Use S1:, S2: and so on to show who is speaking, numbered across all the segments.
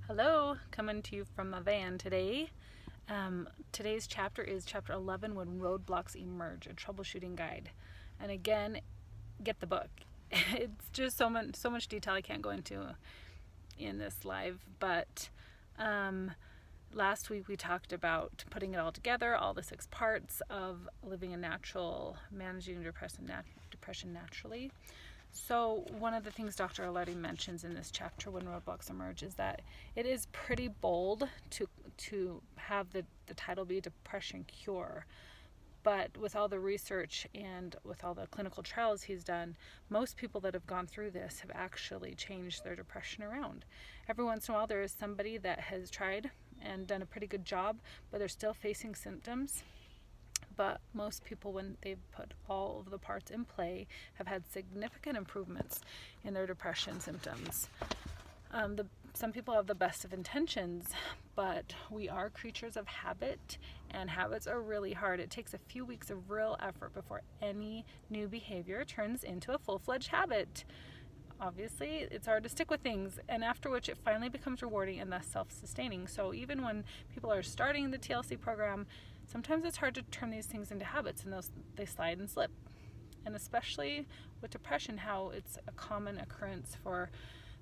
S1: Hello, coming to you from a van today. Today's chapter is chapter 11, When Roadblocks Emerge, a troubleshooting guide. And again, get the book. It's just so much detail I can't go into in this live, but last week we talked about putting it all together, all the 6 parts of living a natural, managing depression naturally. So one of the things Dr. Alardi mentions in this chapter, When Roadblocks Emerge, is that it is pretty bold to have the title be Depression Cure. But with all the research and with all the clinical trials he's done, most people that have gone through this have actually changed their depression around. Every once in a while there is somebody that has tried and done a pretty good job, but they're still facing symptoms. But most people, when they've put all of the parts in play, have had significant improvements in their depression symptoms. Some people have the best of intentions, but we are creatures of habit, and habits are really hard. It takes a few weeks of real effort before any new behavior turns into a full-fledged habit. Obviously, it's hard to stick with things, and after which it finally becomes rewarding and thus self-sustaining. So even when people are starting the TLC program, sometimes it's hard to turn these things into habits, and they slide and slip. And especially with depression, how it's a common occurrence for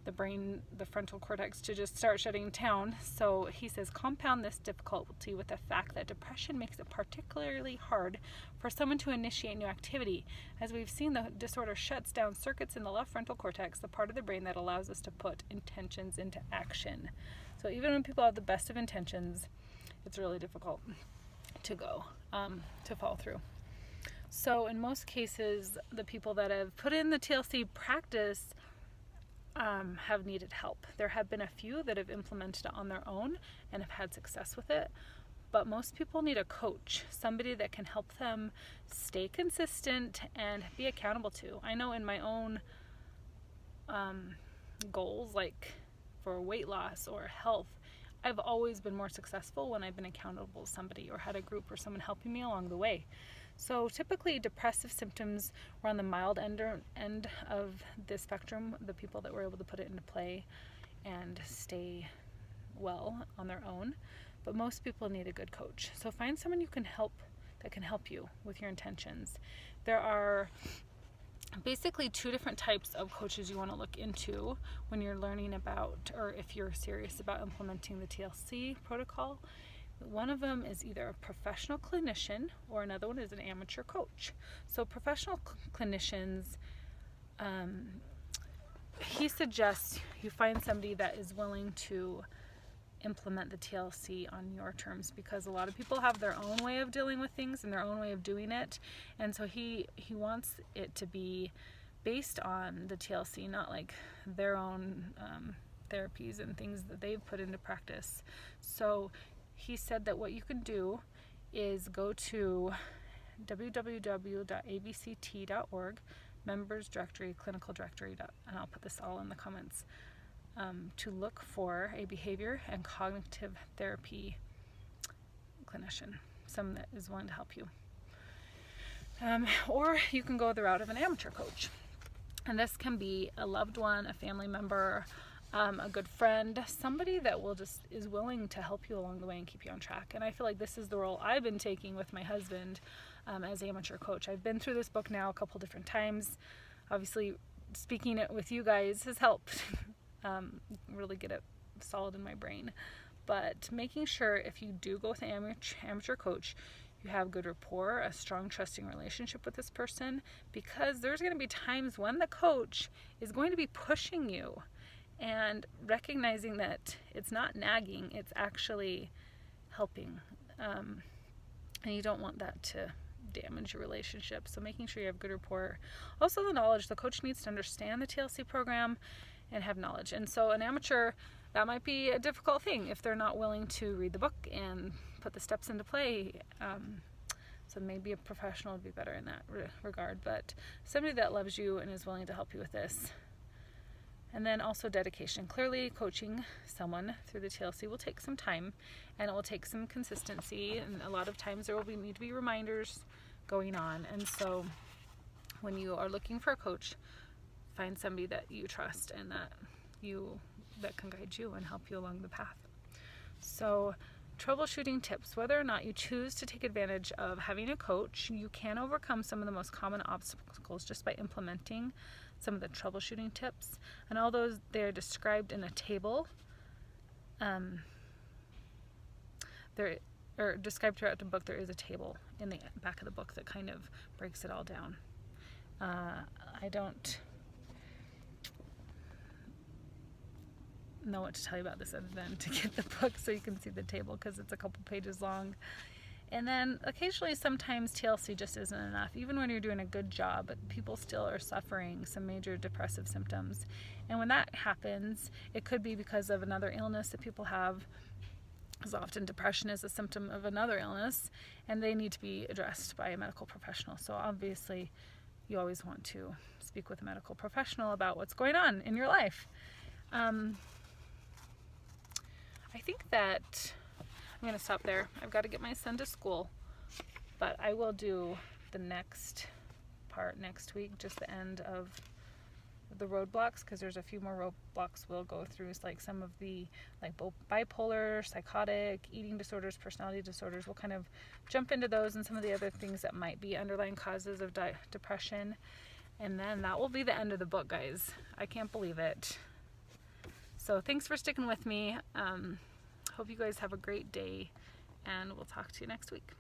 S1: the brain, the frontal cortex, to just start shutting down. So he says, compound this difficulty with the fact that depression makes it particularly hard for someone to initiate new activity. As we've seen, the disorder shuts down circuits in the left frontal cortex, the part of the brain that allows us to put intentions into action. So even when people have the best of intentions, it's really difficult to follow through. So in most cases, the people that have put in the TLC practice have needed help. There have been a few that have implemented it on their own and have had success with it, but most people need a coach, somebody that can help them stay consistent and be accountable to. I know in my own goals, like for weight loss or health, I've always been more successful when I've been accountable to somebody or had a group or someone helping me along the way. So typically depressive symptoms were on the mild end of the spectrum, the people that were able to put it into play and stay well on their own. But most people need a good coach. So find someone that can help you with your intentions. There are basically 2 different types of coaches you want to look into when you're learning about, or if you're serious about implementing the TLC protocol. One of them is either a professional clinician or another one is an amateur coach. So professional clinicians, he suggests you find somebody that is willing to implement the TLC on your terms, because a lot of people have their own way of dealing with things and their own way of doing it, and so he wants it to be based on the TLC, not like their own therapies and things that they've put into practice. So he said that what you can do is go to www.abct.org, members directory, clinical directory, and I'll put this all in the comments, to look for a behavior and cognitive therapy clinician, someone that is willing to help you. Or you can go the route of an amateur coach. And this can be a loved one, a family member, a good friend, somebody that is willing to help you along the way and keep you on track. And I feel like this is the role I've been taking with my husband as amateur coach. I've been through this book now a couple different times. Obviously, speaking it with you guys has helped really get it solid in my brain. But making sure if you do go with an amateur coach, you have good rapport, a strong, trusting relationship with this person, because there's going to be times when the coach is going to be pushing you, and recognizing that it's not nagging, it's actually helping. And you don't want that to damage your relationship. So making sure you have good rapport. Also the knowledge. The coach needs to understand the TLC program and have knowledge. And so an amateur, that might be a difficult thing if they're not willing to read the book and put the steps into play. So maybe a professional would be better in that regard. But somebody that loves you and is willing to help you with this. And then also dedication. Clearly, coaching someone through the TLC will take some time, and it will take some consistency, and a lot of times there will need to be reminders going on. And so when you are looking for a coach, find somebody that you trust and that you that can guide you and help you along the path. So, troubleshooting tips. Whether or not you choose to take advantage of having a coach, you can overcome some of the most common obstacles just by implementing some of the troubleshooting tips. And although they're described in a table, described throughout the book, there is a table in the back of the book that kind of breaks it all down. I don't know what to tell you about this other than to get the book so you can see the table, because it's a couple pages long. And then occasionally, sometimes TLC just isn't enough. Even when you're doing a good job, people still are suffering some major depressive symptoms. And when that happens, it could be because of another illness that people have, because often depression is a symptom of another illness, and they need to be addressed by a medical professional. So obviously, you always want to speak with a medical professional about what's going on in your life. I think that I'm going to stop there. I've got to get my son to school, but I will do the next part next week, just the end of the roadblocks, because there's a few more roadblocks we'll go through. It's like some of the bipolar, psychotic, eating disorders, personality disorders. We'll kind of jump into those and some of the other things that might be underlying causes of depression. And then that will be the end of the book, guys. I can't believe it. So thanks for sticking with me. Hope you guys have a great day, and we'll talk to you next week.